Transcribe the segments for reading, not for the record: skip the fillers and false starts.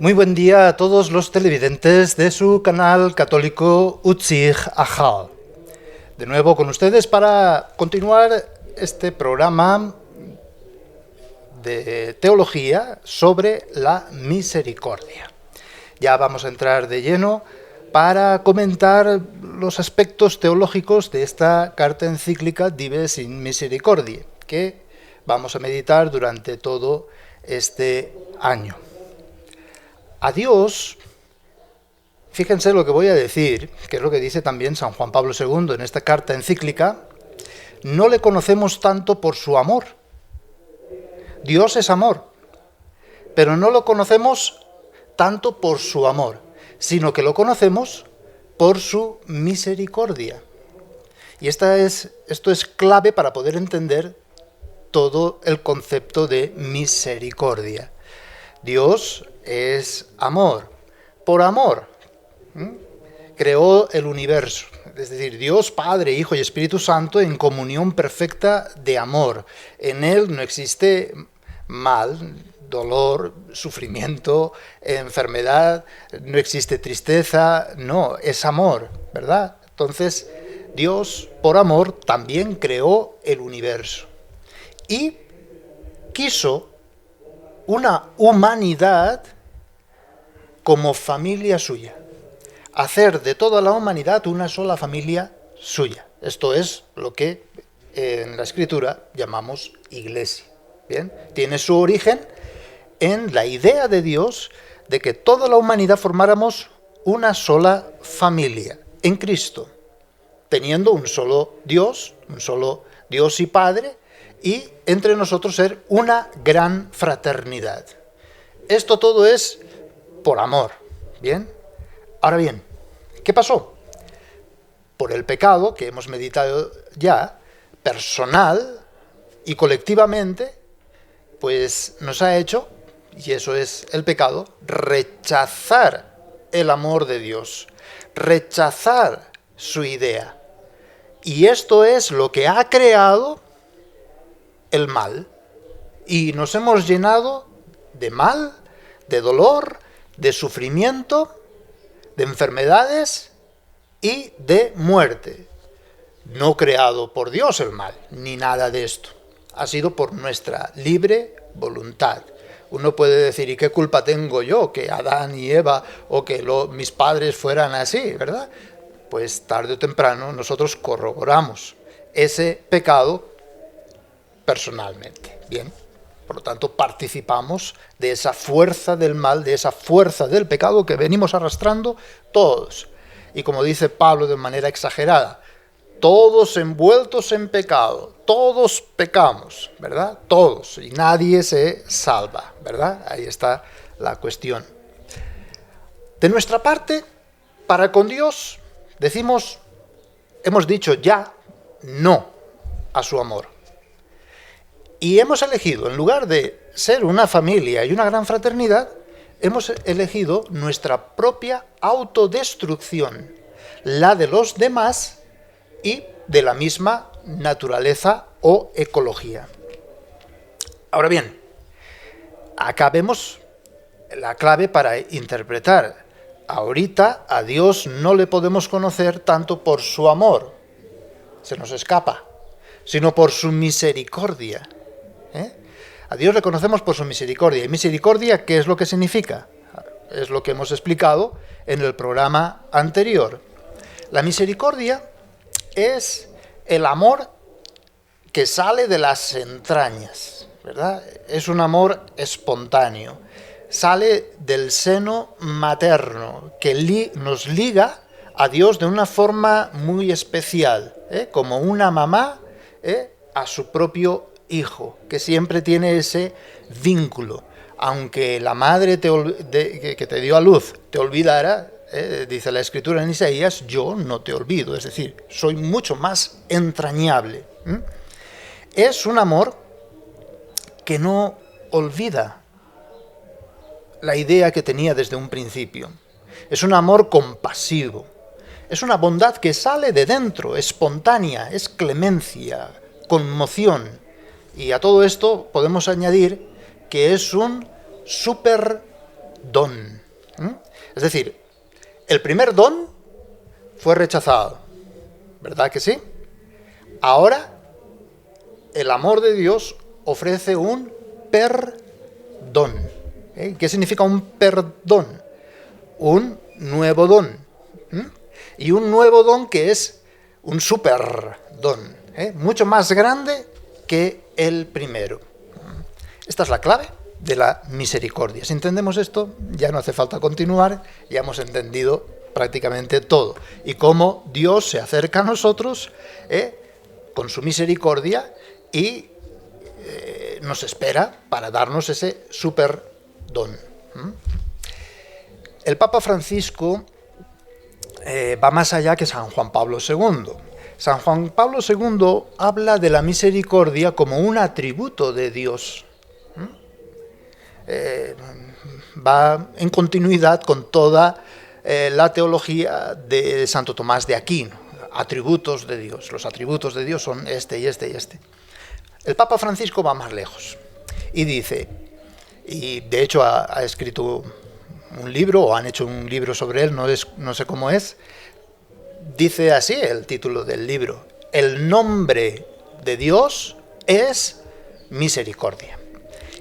Muy buen día a todos los televidentes de su canal católico Utzig Ajal. De nuevo con ustedes para continuar este programa de teología sobre la misericordia. Ya vamos a entrar de lleno para comentar los aspectos teológicos de esta carta encíclica Dives in Misericordiae, que vamos a meditar durante todo este año. A Dios, fíjense lo que voy a decir, que es lo que dice también San Juan Pablo II en esta carta encíclica, no le conocemos tanto por su amor. Dios es amor, pero no lo conocemos tanto por su amor, sino que lo conocemos por su misericordia. Y esto es clave para poder entender todo el concepto de misericordia. Dios es amor. Por amor creó el universo. Es decir, Dios, Padre, Hijo y Espíritu Santo en comunión perfecta de amor. En Él no existe mal, dolor, sufrimiento, enfermedad, no existe tristeza, no, es amor, ¿verdad? Entonces, Dios, por amor, también creó el universo. Y quiso una humanidad como familia suya. Hacer de toda la humanidad una sola familia suya. Esto es lo que en la Escritura llamamos iglesia. ¿Bien? Tiene su origen en la idea de Dios de que toda la humanidad formáramos una sola familia en Cristo, teniendo un solo Dios y Padre, y entre nosotros ser una gran fraternidad. Esto todo es por amor, ¿bien? Ahora bien, ¿qué pasó? Por el pecado, que hemos meditado ya, personal y colectivamente, pues nos ha hecho, y eso es el pecado, rechazar el amor de Dios, rechazar su idea. Y esto es lo que ha creado el mal, y nos hemos llenado de mal, de dolor, de sufrimiento, de enfermedades y de muerte. No creado por Dios el mal, ni nada de esto. Ha sido por nuestra libre voluntad. Uno puede decir, ¿y qué culpa tengo yo que Adán y Eva o que mis padres fueran así, verdad? Pues tarde o temprano nosotros corroboramos ese pecado personalmente, ¿bien? Por lo tanto, participamos de esa fuerza del mal, de esa fuerza del pecado que venimos arrastrando todos. Y como dice Pablo de manera exagerada, todos envueltos en pecado, todos pecamos, ¿verdad? Todos, y nadie se salva, ¿verdad? Ahí está la cuestión. De nuestra parte, para con Dios, hemos dicho ya no a su amor. Y hemos elegido, en lugar de ser una familia y una gran fraternidad, hemos elegido nuestra propia autodestrucción, la de los demás y de la misma naturaleza o ecología. Ahora bien, acá vemos la clave para interpretar. Ahorita a Dios no le podemos conocer tanto por su amor, se nos escapa, sino por su misericordia. A Dios le conocemos por su misericordia. ¿Y misericordia qué es lo que significa? Es lo que hemos explicado en el programa anterior. La misericordia es el amor que sale de las entrañas, ¿verdad? Es un amor espontáneo. Sale del seno materno, que nos liga a Dios de una forma muy especial, como una mamá a su propio hijo, que siempre tiene ese vínculo. Aunque la madre que te dio a luz te olvidara, dice la Escritura en Isaías, yo no te olvido, es decir, soy mucho más entrañable. Es un amor que no olvida la idea que tenía desde un principio. Es un amor compasivo. Es una bondad que sale de dentro, espontánea, es clemencia, conmoción. Y a todo esto podemos añadir que es un súper don. Es decir, el primer don fue rechazado, ¿verdad que sí? Ahora, el amor de Dios ofrece un perdón. ¿Qué significa un perdón? Un nuevo don. Y un nuevo don que es un superdón, mucho más grande que el primero. Esta es la clave de la misericordia. Si entendemos esto, ya no hace falta continuar, ya hemos entendido prácticamente todo. Y cómo Dios se acerca a nosotros con su misericordia y nos espera para darnos ese superdón. El Papa Francisco va más allá que San Juan Pablo II. San Juan Pablo II habla de la misericordia como un atributo de Dios. Va en continuidad con toda la teología de Santo Tomás de Aquino, atributos de Dios. Los atributos de Dios son este y este y este. El Papa Francisco va más lejos y dice, y de hecho ha escrito un libro, o han hecho un libro sobre él, no sé cómo es, dice así el título del libro: el nombre de Dios es misericordia.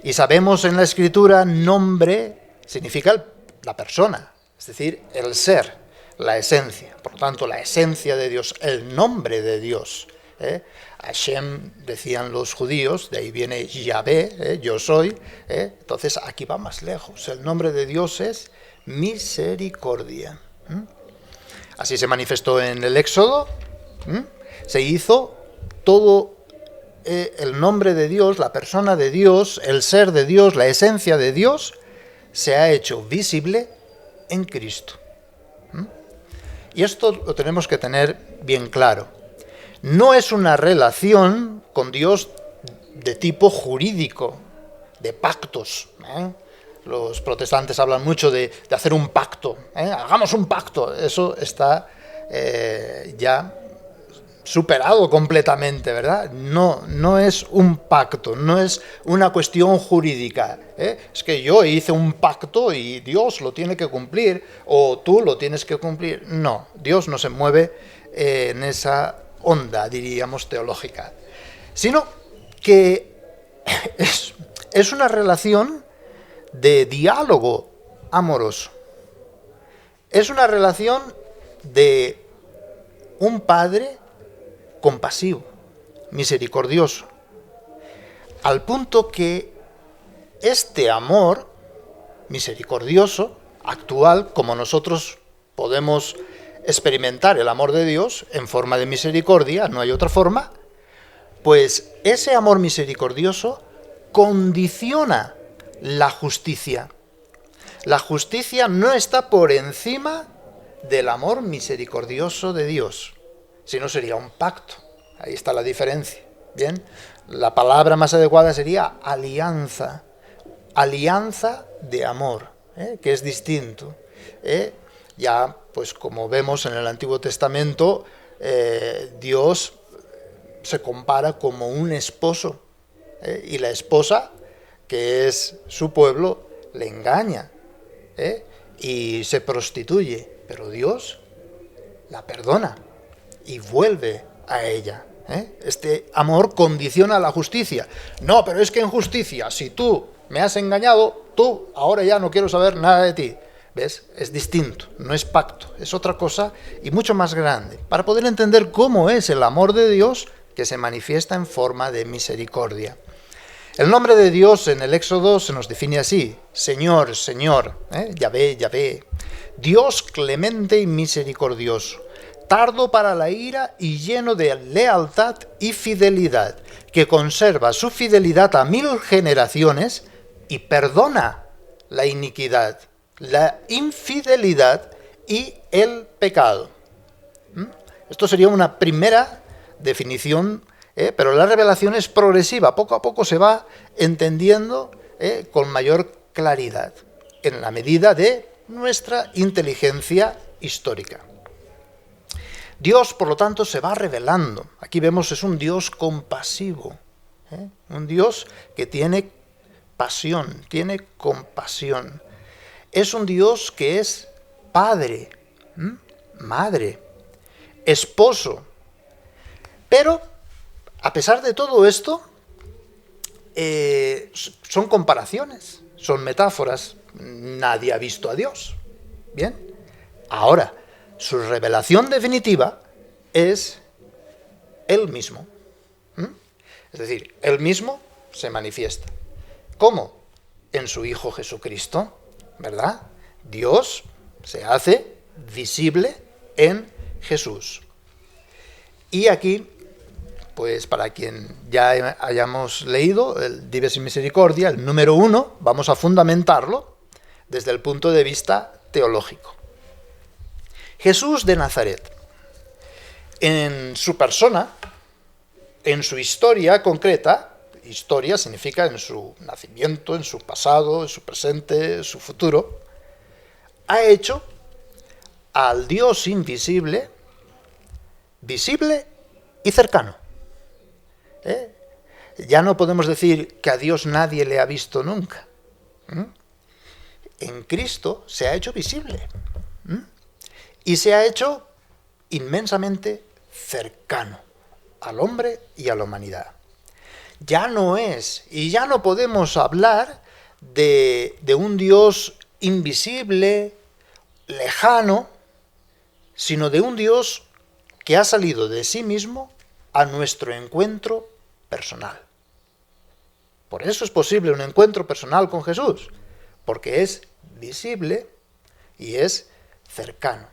Y sabemos en la Escritura, nombre significa la persona, es decir, el ser, la esencia. Por lo tanto, la esencia de Dios, el nombre de Dios. Hashem, decían los judíos, de ahí viene Yahvé, yo soy. Entonces, aquí va más lejos. El nombre de Dios es misericordia. Así se manifestó en el Éxodo. Se hizo todo el nombre de Dios, la persona de Dios, el ser de Dios, la esencia de Dios, se ha hecho visible en Cristo. Y esto lo tenemos que tener bien claro. No es una relación con Dios de tipo jurídico, de pactos. Los protestantes hablan mucho de hacer un pacto. Hagamos un pacto. Eso está ya superado completamente, ¿verdad? No es un pacto, no es una cuestión jurídica. Es que yo hice un pacto y Dios lo tiene que cumplir, o tú lo tienes que cumplir. No, Dios no se mueve en esa onda, diríamos, teológica, sino que es una relación de diálogo amoroso. Es una relación de un padre compasivo, misericordioso, al punto que este amor misericordioso, actual, como nosotros podemos experimentar el amor de Dios en forma de misericordia, no hay otra forma, pues ese amor misericordioso condiciona la justicia. La justicia no está por encima del amor misericordioso de Dios, si no sería un pacto. Ahí está la diferencia. Bien, la palabra más adecuada sería alianza, alianza de amor, que es distinto. Ya, pues como vemos en el Antiguo Testamento, Dios se compara como un esposo, y la esposa, que es su pueblo, le engaña y se prostituye, pero Dios la perdona y vuelve a ella. Este amor condiciona la justicia. No, pero es que en justicia, si tú me has engañado, tú ahora ya no quiero saber nada de ti. ¿Ves? Es distinto, no es pacto, es otra cosa y mucho más grande, para poder entender cómo es el amor de Dios que se manifiesta en forma de misericordia. El nombre de Dios en el Éxodo se nos define así: Señor, Señor, Yahvé, Yahvé, Dios clemente y misericordioso, tardo para la ira y lleno de lealtad y fidelidad, que conserva su fidelidad a 1000 generaciones y perdona la iniquidad, la infidelidad y el pecado. Esto sería una primera definición, pero la revelación es progresiva. Poco a poco se va entendiendo con mayor claridad, en la medida de nuestra inteligencia histórica. Dios, por lo tanto, se va revelando. Aquí vemos, es un Dios compasivo, un Dios que tiene pasión, tiene compasión. es un Dios que es padre, madre, esposo. Pero, a pesar de todo esto, son comparaciones, son metáforas. Nadie ha visto a Dios. Bien. Ahora, su revelación definitiva es Él mismo. Es decir, Él mismo se manifiesta. ¿Cómo? En su Hijo Jesucristo, ¿verdad? Dios se hace visible en Jesús. Y aquí, pues para quien ya hayamos leído el Dives in Misericordia, el número 1, vamos a fundamentarlo desde el punto de vista teológico. Jesús de Nazaret, en su persona, en su historia concreta, historia significa en su nacimiento, en su pasado, en su presente, en su futuro, ha hecho al Dios invisible, visible y cercano. Ya no podemos decir que a Dios nadie le ha visto nunca. En Cristo se ha hecho visible. Y se ha hecho inmensamente cercano al hombre y a la humanidad. Ya no es, y ya no podemos hablar de un Dios invisible, lejano, sino de un Dios que ha salido de sí mismo a nuestro encuentro personal. Por eso es posible un encuentro personal con Jesús, porque es visible y es cercano.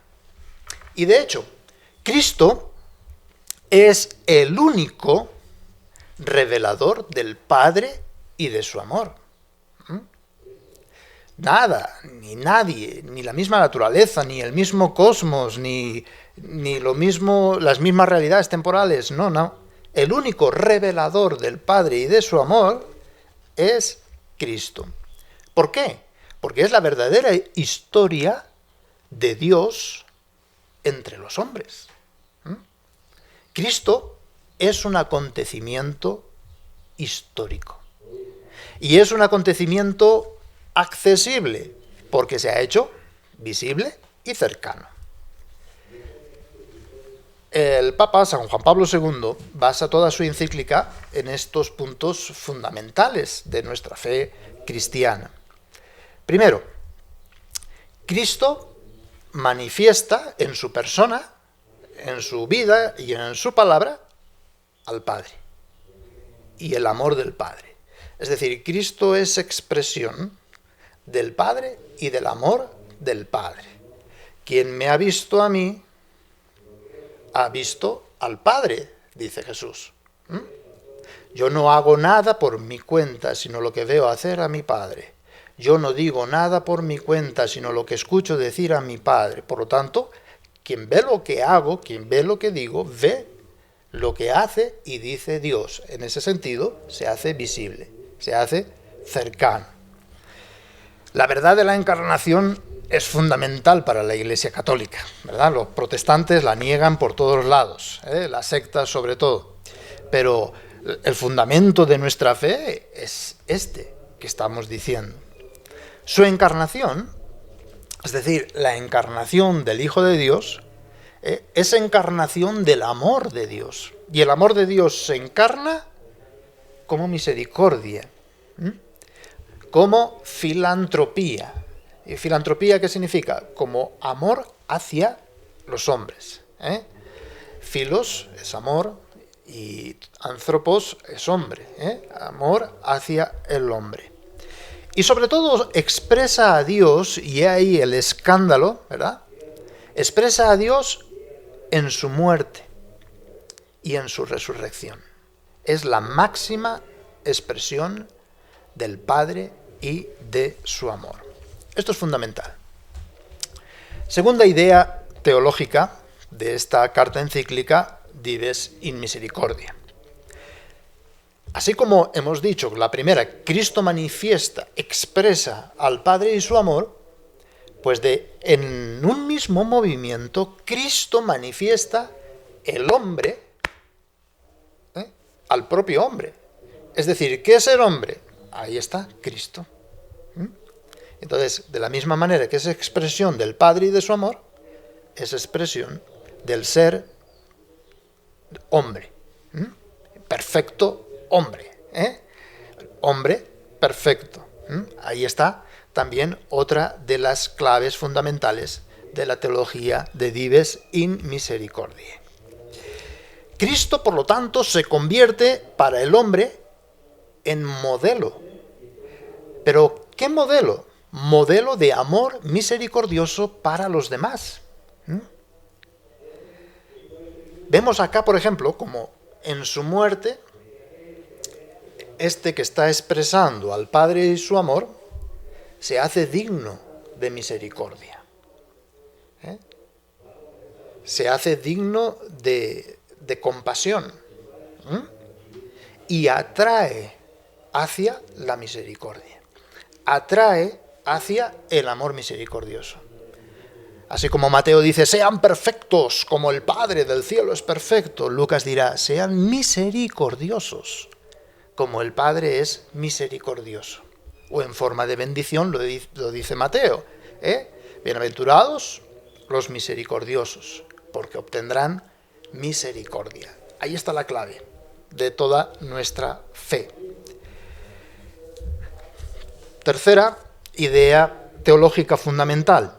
Y de hecho, Cristo es el único revelador del Padre y de su amor. Nada, ni nadie, ni la misma naturaleza, ni el mismo cosmos, ni lo mismo, las mismas realidades temporales, no. El único revelador del Padre y de su amor es Cristo. ¿Por qué? Porque es la verdadera historia de Dios entre los hombres. Cristo es un acontecimiento histórico. Y es un acontecimiento accesible, porque se ha hecho visible y cercano. El Papa San Juan Pablo II basa toda su encíclica en estos puntos fundamentales de nuestra fe cristiana. Primero, Cristo manifiesta en su persona, en su vida y en su palabra al Padre y el amor del Padre. Es decir, Cristo es expresión del Padre y del amor del Padre. Quien me ha visto a mí, ha visto al Padre, dice Jesús. Yo no hago nada por mi cuenta, sino lo que veo hacer a mi Padre. Yo no digo nada por mi cuenta, sino lo que escucho decir a mi Padre. Por lo tanto, quien ve lo que hago, quien ve lo que digo, ve lo que hace y dice Dios. En ese sentido, se hace visible, se hace cercano. La verdad de la encarnación es fundamental para la Iglesia Católica, ¿verdad? Los protestantes la niegan por todos lados, las sectas sobre todo. Pero el fundamento de nuestra fe es este que estamos diciendo. Su encarnación, es decir, la encarnación del Hijo de Dios, es encarnación del amor de Dios. Y el amor de Dios se encarna como misericordia, como filantropía. ¿Y filantropía qué significa? Como amor hacia los hombres. Filos es amor y anthropos es hombre. Amor hacia el hombre. Y sobre todo expresa a Dios, y ahí el escándalo, ¿verdad? Expresa a Dios en su muerte y en su resurrección. Es la máxima expresión del Padre y de su amor. Esto es fundamental. Segunda idea teológica de esta carta encíclica, Dives in Misericordia. Así como hemos dicho, la primera, Cristo manifiesta, expresa al Padre y su amor, pues en un mismo movimiento, Cristo manifiesta el hombre al propio hombre. Es decir, ¿qué es el hombre? Ahí está Cristo. Entonces, de la misma manera que es expresión del Padre y de su amor, es expresión del ser hombre. Perfecto hombre. Hombre perfecto. Ahí está también otra de las claves fundamentales de la teología de Dives in Misericordiae. Cristo, por lo tanto, se convierte para el hombre en modelo. ¿Pero qué modelo? Modelo de amor misericordioso para los demás. Vemos acá, por ejemplo, como en su muerte, este que está expresando al Padre y su amor, se hace digno de misericordia. Se hace digno de compasión. Y atrae hacia la misericordia. Atrae hacia el amor misericordioso. Así como Mateo dice, sean perfectos como el Padre del cielo es perfecto, Lucas dirá, sean misericordiosos como el Padre es misericordioso. O en forma de bendición lo dice Mateo. Bienaventurados los misericordiosos, porque obtendrán misericordia. Ahí está la clave de toda nuestra fe. Tercera idea teológica fundamental,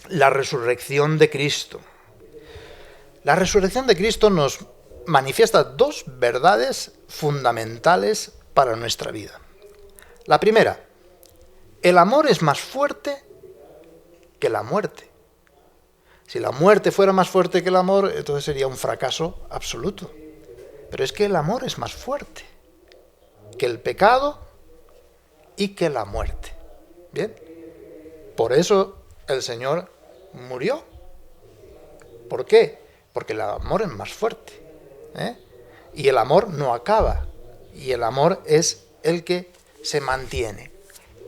la resurrección de Cristo. La resurrección de Cristo nos manifiesta dos verdades fundamentales para nuestra vida. La primera, el amor es más fuerte que la muerte. Si la muerte fuera más fuerte que el amor, entonces sería un fracaso absoluto. Pero es que el amor es más fuerte que el pecado y que la muerte. ¿Bien? Por eso el Señor murió. ¿Por qué? Porque el amor es más fuerte. Y el amor no acaba. Y el amor es el que se mantiene.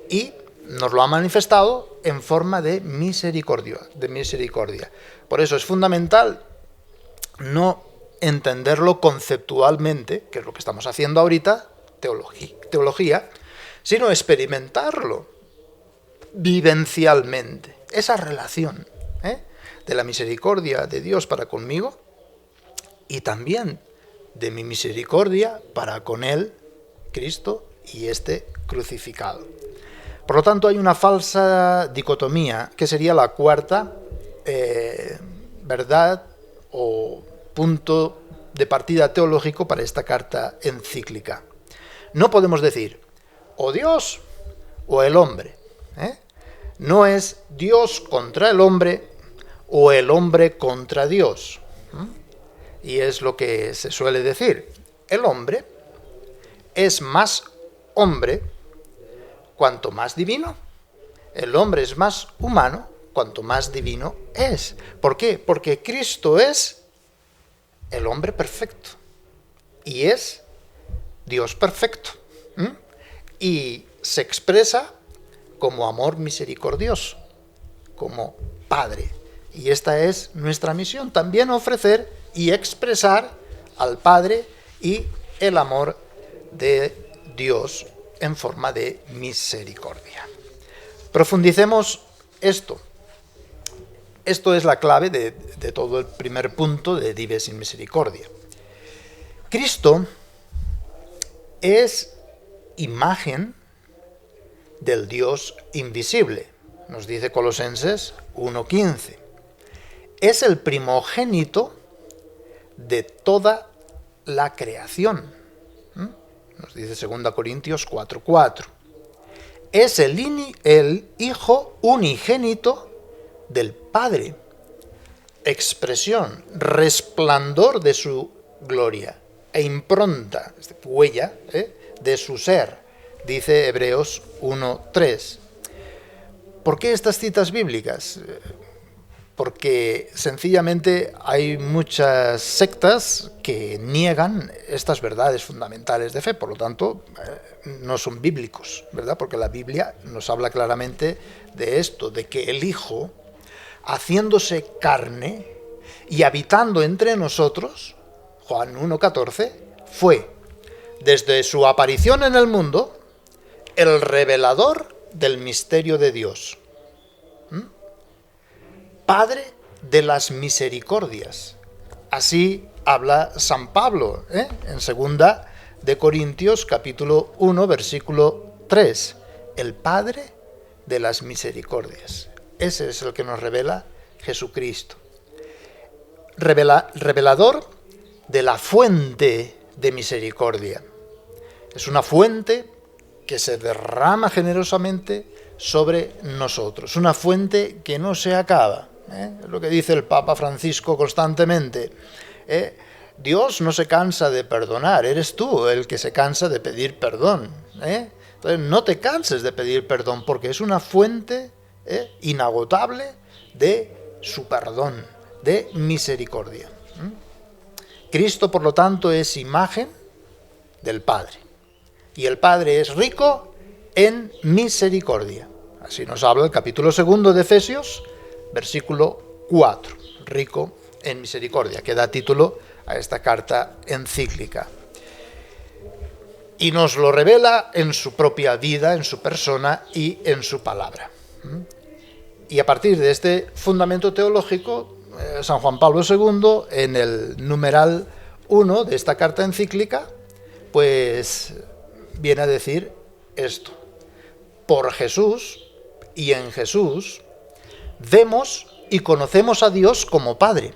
Y nos lo ha manifestado en forma de misericordia. Por eso es fundamental no entenderlo conceptualmente, que es lo que estamos haciendo ahorita, teología, sino experimentarlo vivencialmente. Esa relación de la misericordia de Dios para conmigo y también de mi misericordia para con Él, Cristo, y este crucificado. Por lo tanto, hay una falsa dicotomía, que sería la cuarta verdad o punto de partida teológico para esta carta encíclica. No podemos decir o Dios o el hombre. No es Dios contra el hombre o el hombre contra Dios. Y es lo que se suele decir. El hombre es más hombre cuanto más divino. El hombre es más humano cuanto más divino es. ¿Por qué? Porque Cristo es el hombre perfecto y es Dios perfecto. Y se expresa como amor misericordioso, como Padre. Y esta es nuestra misión, también ofrecer y expresar al Padre y el amor de Dios en forma de misericordia. Profundicemos esto. Esto es la clave de todo el primer punto de Dives in Misericordia. Cristo es imagen del Dios invisible, nos dice Colosenses 1:15. Es el primogénito de toda la creación, nos dice 2 Corintios 4:4. Es el Hijo unigénito del Padre, expresión, resplandor de su gloria e impronta, huella, de su ser, dice Hebreos 1:3. ¿Por qué estas citas bíblicas? Porque sencillamente hay muchas sectas que niegan estas verdades fundamentales de fe, por lo tanto no son bíblicos, ¿verdad? Porque la Biblia nos habla claramente de esto, de que el Hijo, haciéndose carne y habitando entre nosotros, Juan 1:14, fue, desde su aparición en el mundo, el revelador del misterio de Dios. Padre de las misericordias. Así habla San Pablo, en 2 de Corintios, capítulo 1, versículo 3. El Padre de las misericordias. Ese es el que nos revela Jesucristo. Revelador de la fuente de misericordia. Es una fuente que se derrama generosamente sobre nosotros. Una fuente que no se acaba. Es lo que dice el Papa Francisco constantemente. Dios no se cansa de perdonar, eres tú el que se cansa de pedir perdón. Entonces no te canses de pedir perdón, porque es una fuente inagotable de su perdón, de misericordia. Cristo, por lo tanto, es imagen del Padre. Y el Padre es rico en misericordia. Así nos habla el capítulo 2 de Efesios, versículo 4. Rico en misericordia, que da título a esta carta encíclica. Y nos lo revela en su propia vida, en su persona y en su palabra. Y a partir de este fundamento teológico, San Juan Pablo II, en el numeral 1 de esta carta encíclica, pues viene a decir esto: por Jesús y en Jesús vemos y conocemos a Dios como Padre,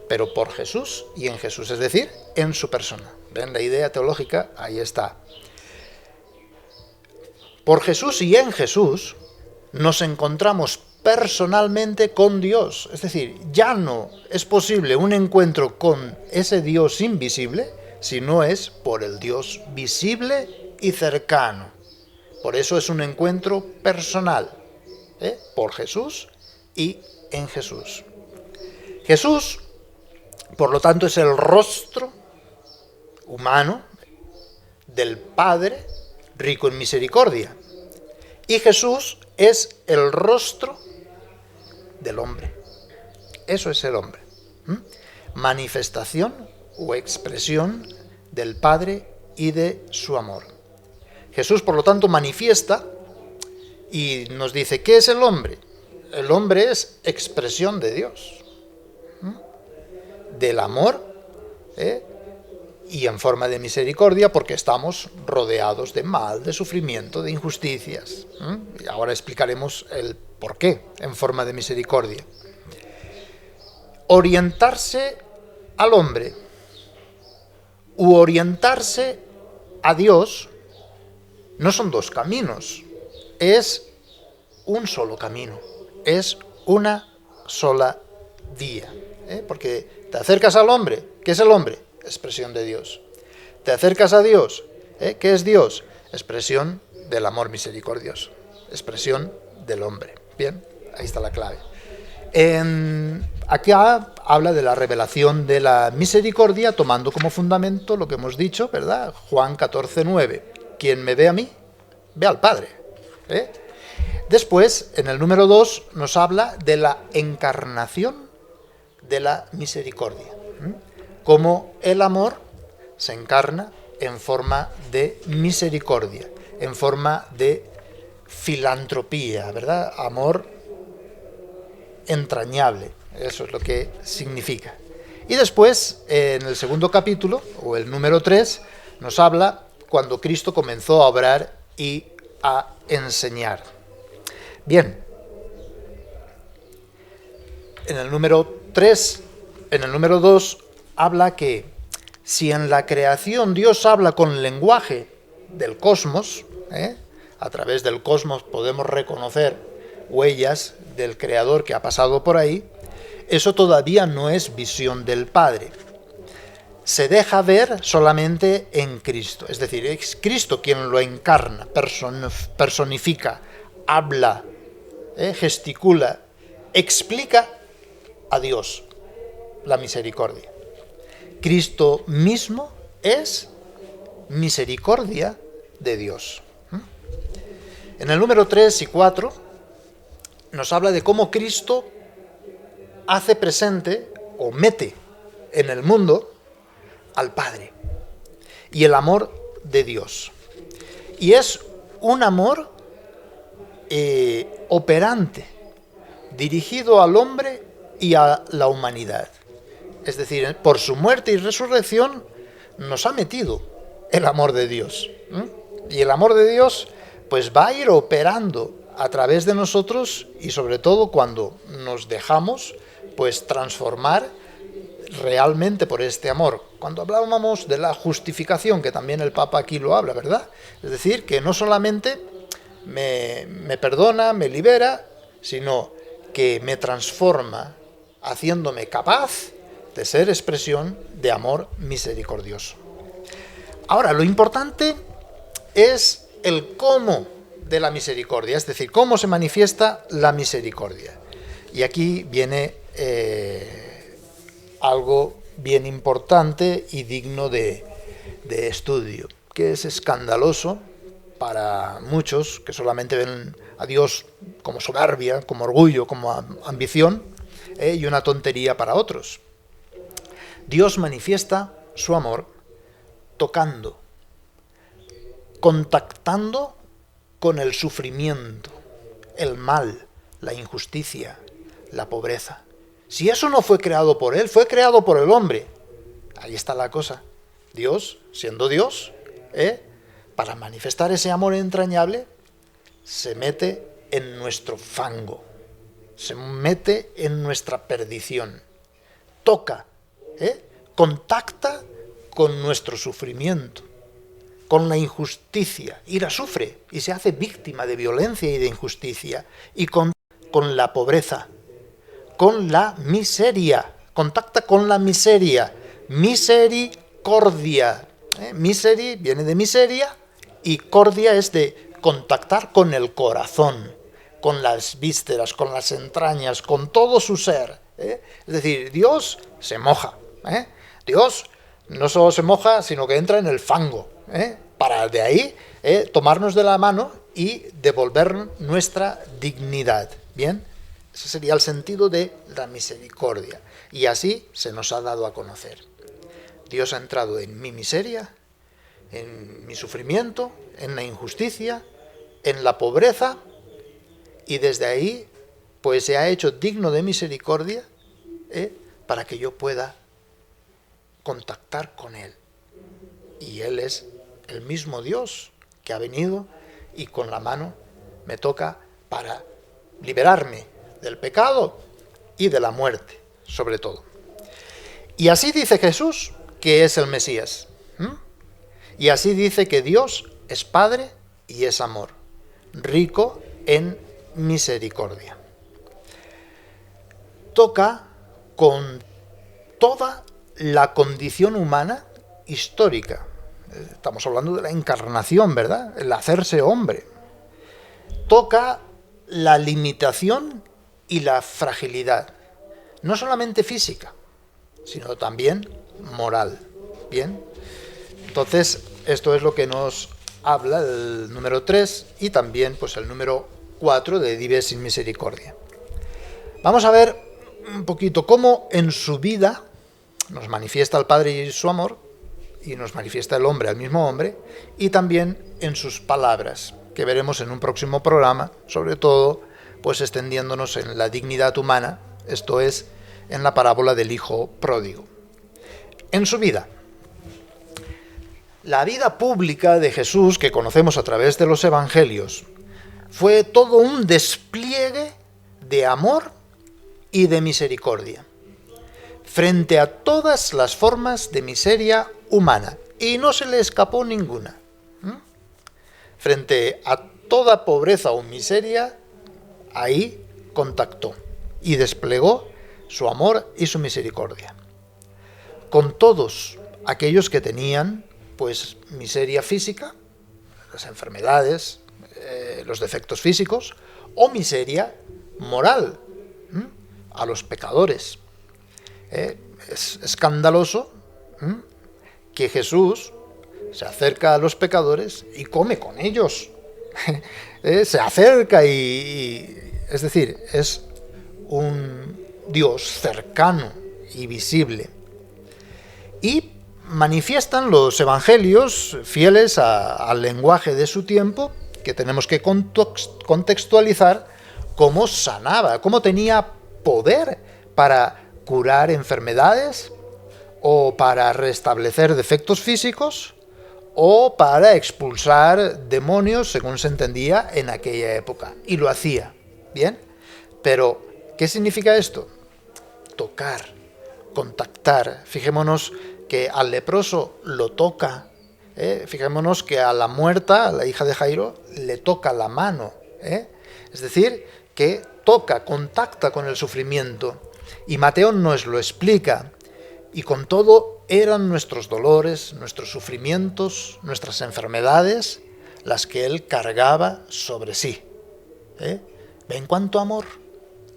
pero por Jesús y en Jesús, es decir, en su persona. ¿Ven la idea teológica? Ahí está. Por Jesús y en Jesús nos encontramos personalmente con Dios. Es decir, ya no es posible un encuentro con ese Dios invisible si no es por el Dios visible y cercano. Por eso es un encuentro personal, por Jesús y en Jesús. Jesús, por lo tanto, es el rostro humano del Padre rico en misericordia. Y Jesús es el rostro del hombre. Eso es el hombre. Manifestación o expresión del Padre y de su amor. Jesús, por lo tanto, manifiesta y nos dice, ¿qué es el hombre? El hombre es expresión de Dios, del amor, y en forma de misericordia, porque estamos rodeados de mal, de sufrimiento, de injusticias. Y ahora explicaremos el por qué en forma de misericordia. Orientarse al hombre u orientarse a Dios no son dos caminos, es un solo camino, es una sola vía. Porque te acercas al hombre, ¿qué es el hombre? Expresión de Dios. Te acercas a Dios, ¿qué es Dios? Expresión del amor misericordioso, expresión del hombre. Bien, ahí está la clave. Aquí habla de la revelación de la misericordia, tomando como fundamento lo que hemos dicho, ¿verdad? Juan 14:9. Quien me ve a mí, ve al Padre. Después, en el número 2, nos habla de la encarnación de la misericordia. Cómo el amor se encarna en forma de misericordia, en forma de filantropía, ¿verdad? Amor entrañable, eso es lo que significa. Y después, en el segundo capítulo, o el número 3, nos habla cuando Cristo comenzó a obrar y a enseñar. Bien, en el número 3, en el número 2, habla que si en la creación Dios habla con el lenguaje del cosmos, a través del cosmos podemos reconocer huellas del Creador que ha pasado por ahí, eso todavía no es visión del Padre. Se deja ver solamente en Cristo, es decir, es Cristo quien lo encarna, personifica, habla, gesticula, explica a Dios la misericordia. Cristo mismo es misericordia de Dios. En el número 3 y 4 nos habla de cómo Cristo hace presente o mete en el mundo al Padre y el amor de Dios. Y es un amor operante, dirigido al hombre y a la humanidad. Es decir, por su muerte y resurrección nos ha metido el amor de Dios. Y el amor de Dios pues va a ir operando a través de nosotros, y sobre todo cuando nos dejamos pues transformar realmente por este amor. Cuando hablábamos de la justificación, que también el Papa aquí lo habla, ¿verdad? Es decir, que no solamente me perdona, me libera, sino que me transforma, haciéndome capaz de ser expresión de amor misericordioso. Ahora, lo importante es el cómo de la misericordia, es decir, cómo se manifiesta la misericordia. Y aquí viene algo bien importante y digno de estudio, que es escandaloso para muchos que solamente ven a Dios como soberbia, como orgullo, como ambición, y una tontería para otros. Dios manifiesta su amor tocando, contactando con el sufrimiento, el mal, la injusticia, la pobreza. Si eso no fue creado por Él, fue creado por el hombre. Ahí está la cosa. Dios, siendo Dios, para manifestar ese amor entrañable, se mete en nuestro fango, se mete en nuestra perdición, toca, contacta con nuestro sufrimiento, con la injusticia, y la sufre, y se hace víctima de violencia y de injusticia, y con la pobreza, con la miseria, contacta con la miseria, misericordia. Miseri viene de miseria, y cordia es de contactar con el corazón, con las vísceras, con las entrañas, con todo su ser. Es decir, Dios se moja. Dios no solo se moja, sino que entra en el fango, para de ahí tomarnos de la mano y devolver nuestra dignidad. ¿Bien? Ese sería el sentido de la misericordia. Y así se nos ha dado a conocer. Dios ha entrado en mi miseria, en mi sufrimiento, en la injusticia, en la pobreza, y desde ahí pues se ha hecho digno de misericordia, para que yo pueda contactar con Él. Y Él es el mismo Dios que ha venido y con la mano me toca para liberarme del pecado y de la muerte, sobre todo. Y así dice Jesús que es el Mesías. Y así dice que Dios es Padre y es amor, rico en misericordia. Toca con toda la condición humana histórica. Estamos hablando de la encarnación, ¿verdad? El hacerse hombre. Toca la limitación y la fragilidad, no solamente física, sino también moral. ¿Bien? Entonces, esto es lo que nos habla el número 3 y también pues el número 4 de Dives in Misericordia. Vamos a ver un poquito cómo en su vida nos manifiesta el Padre y su amor, y nos manifiesta el hombre al mismo hombre, y también en sus palabras, que veremos en un próximo programa, sobre todo pues extendiéndonos en la dignidad humana, esto es, en la parábola del hijo pródigo. En su vida. La vida pública de Jesús, que conocemos a través de los evangelios, fue todo un despliegue de amor y de misericordia, frente a todas las formas de miseria humana, y no se le escapó ninguna. Frente a toda pobreza o miseria, ahí contactó y desplegó su amor y su misericordia. Con todos aquellos que tenían pues miseria física, las enfermedades, los defectos físicos, o miseria moral, a los pecadores. Es escandaloso que Jesús se acerca a los pecadores y come con ellos. Se acerca es decir, es un Dios cercano y visible. Y manifiestan los evangelios, fieles al lenguaje de su tiempo, que tenemos que contextualizar cómo sanaba, cómo tenía poder para curar enfermedades o para restablecer defectos físicos o para expulsar demonios, según se entendía en aquella época. Y lo hacía, ¿bien? Pero, ¿qué significa esto? Tocar, contactar. Fijémonos que al leproso lo toca. Fijémonos que a la muerta, a la hija de Jairo, le toca la mano. Es decir, que toca, contacta con el sufrimiento. Y Mateo nos lo explica. Y con todo eran nuestros dolores, nuestros sufrimientos, nuestras enfermedades, las que él cargaba sobre sí. ¿Ven cuánto amor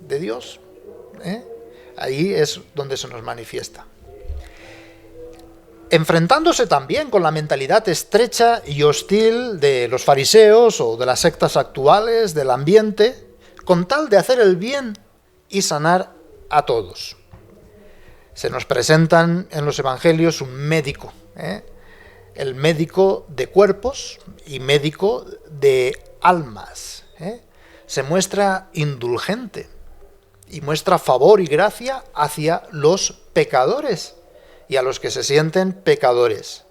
de Dios? Ahí es donde se nos manifiesta. Enfrentándose también con la mentalidad estrecha y hostil de los fariseos o de las sectas actuales, del ambiente, con tal de hacer el bien y sanar a todos. Se nos presentan en los evangelios un médico, el médico de cuerpos y médico de almas. Se muestra indulgente y muestra favor y gracia hacia los pecadores y a los que se sienten pecadores.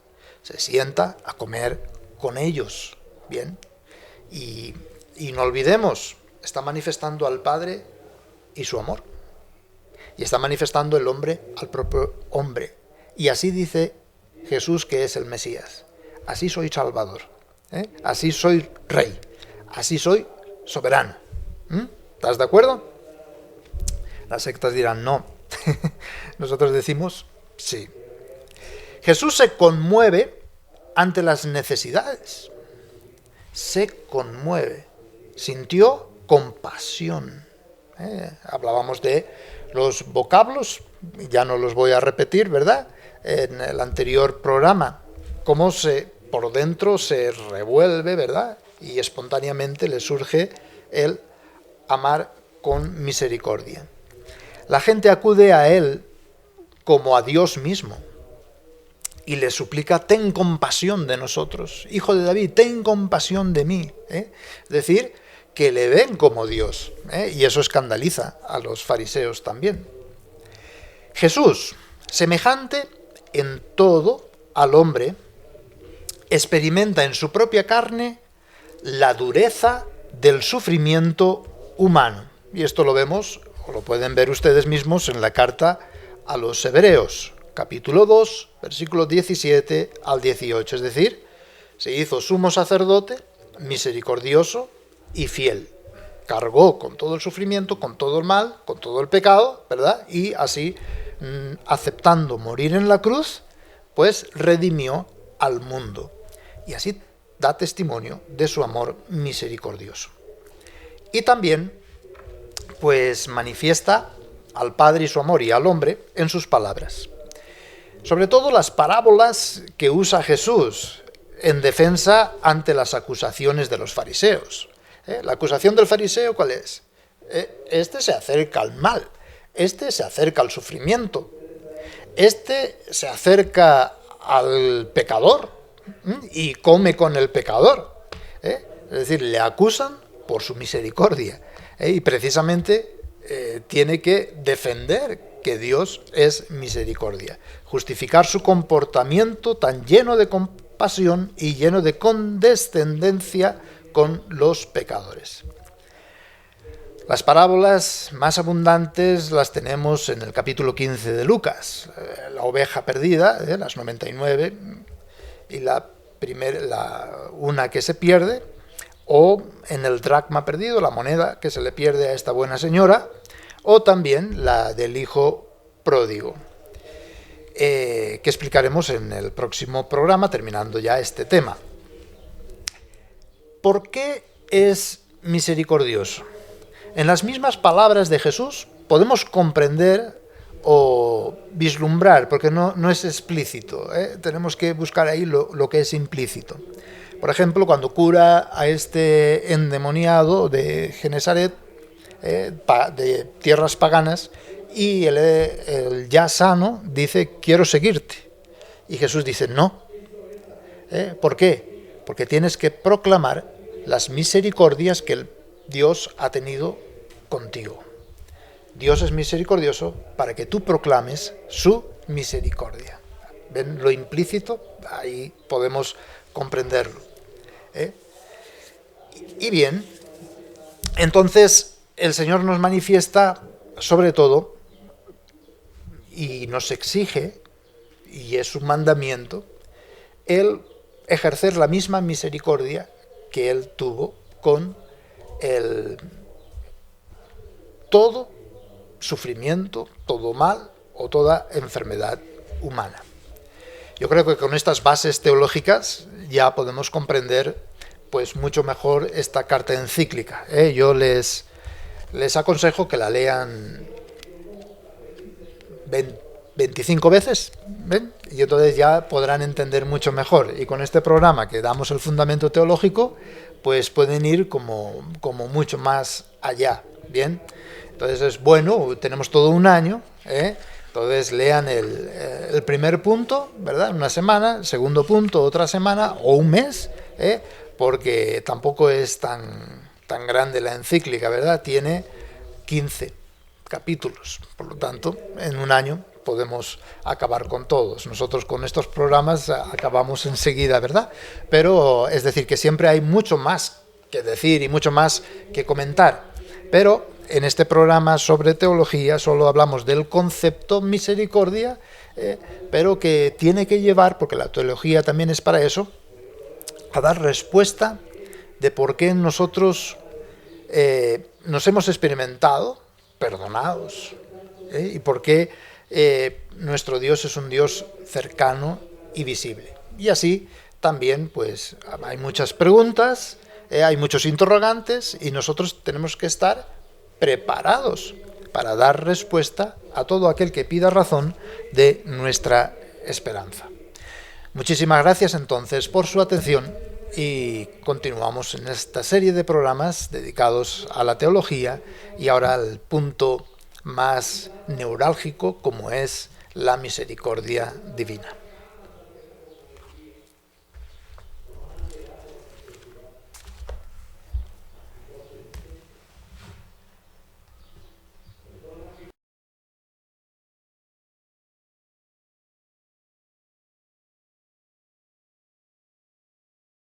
Se sienta a comer con ellos, ¿bien? Y no olvidemos, está manifestando al Padre y su amor. Y está manifestando el hombre al propio hombre. Y así dice Jesús que es el Mesías. Así soy Salvador. Así soy Rey. Así soy soberano. ¿Estás de acuerdo? Las sectas dirán no. Nosotros decimos sí. Jesús se conmueve ante las necesidades. Se conmueve. Sintió compasión. Hablábamos de los vocablos, ya no los voy a repetir, ¿verdad? En el anterior programa, cómo por dentro se revuelve, ¿verdad? Y espontáneamente le surge el amar con misericordia. La gente acude a él como a Dios mismo y le suplica: ten compasión de nosotros, hijo de David, ten compasión de mí. Es decir, que le ven como Dios, y eso escandaliza a los fariseos también. Jesús, semejante en todo al hombre, experimenta en su propia carne la dureza del sufrimiento humano. Y esto lo vemos, o lo pueden ver ustedes mismos en la carta a los Hebreos, capítulo 2, versículos 17 al 18. Es decir, se hizo sumo sacerdote, misericordioso y fiel. Cargó con todo el sufrimiento, con todo el mal, con todo el pecado, ¿verdad? Y así, aceptando morir en la cruz, pues redimió al mundo. Y así da testimonio de su amor misericordioso. Y también, pues manifiesta al Padre y su amor y al hombre en sus palabras. Sobre todo las parábolas que usa Jesús en defensa ante las acusaciones de los fariseos. La acusación del fariseo, ¿cuál es? Este se acerca al mal, este se acerca al sufrimiento, este se acerca al pecador y come con el pecador. Es decir, le acusan por su misericordia. Y precisamente tiene que defender que Dios es misericordia, justificar su comportamiento tan lleno de compasión y lleno de condescendencia con los pecadores. Las parábolas más abundantes las tenemos en el capítulo 15 de Lucas, la oveja perdida, las 99, y una que se pierde, o en el dracma perdido, la moneda que se le pierde a esta buena señora, o también la del hijo pródigo, que explicaremos en el próximo programa, terminando ya este tema. ¿Por qué es misericordioso? En las mismas palabras de Jesús podemos comprender o vislumbrar, porque no es explícito, tenemos que buscar ahí lo que es implícito. Por ejemplo, cuando cura a este endemoniado de Genesaret, de tierras paganas, y el ya sano dice: quiero seguirte. Y Jesús dice: no. ¿Por qué? Porque tienes que proclamar las misericordias que Dios ha tenido contigo. Dios es misericordioso para que tú proclames su misericordia. ¿Ven lo implícito? Ahí podemos comprenderlo. Y bien, entonces el Señor nos manifiesta sobre todo y nos exige, y es un mandamiento, el ejercer la misma misericordia que Él tuvo con todo sufrimiento, todo mal o toda enfermedad humana. Yo creo que con estas bases teológicas ya podemos comprender pues mucho mejor esta carta encíclica. Yo les aconsejo que la lean 25 veces, ¿ven? Y entonces ya podrán entender mucho mejor. Y con este programa que damos el fundamento teológico, pues pueden ir como mucho más allá, ¿bien? Entonces es bueno, tenemos todo un año, entonces lean el primer punto, ¿verdad? Una semana, el segundo punto, otra semana o un mes, porque tampoco es tan grande la encíclica, ¿verdad? Tiene 15 capítulos, por lo tanto, en un año podemos acabar con todos. Nosotros con estos programas acabamos enseguida, ¿verdad? Pero es decir, que siempre hay mucho más que decir y mucho más que comentar. Pero en este programa sobre teología solo hablamos del concepto misericordia, pero que tiene que llevar, porque la teología también es para eso, a dar respuesta de por qué nosotros nos hemos experimentado perdonados, y por qué nuestro Dios es un Dios cercano y visible. Y así también pues hay muchas preguntas, hay muchos interrogantes, y nosotros tenemos que estar preparados para dar respuesta a todo aquel que pida razón de nuestra esperanza. Muchísimas gracias entonces por su atención, y continuamos en esta serie de programas dedicados a la teología y ahora al punto más neurálgico, como es la misericordia divina.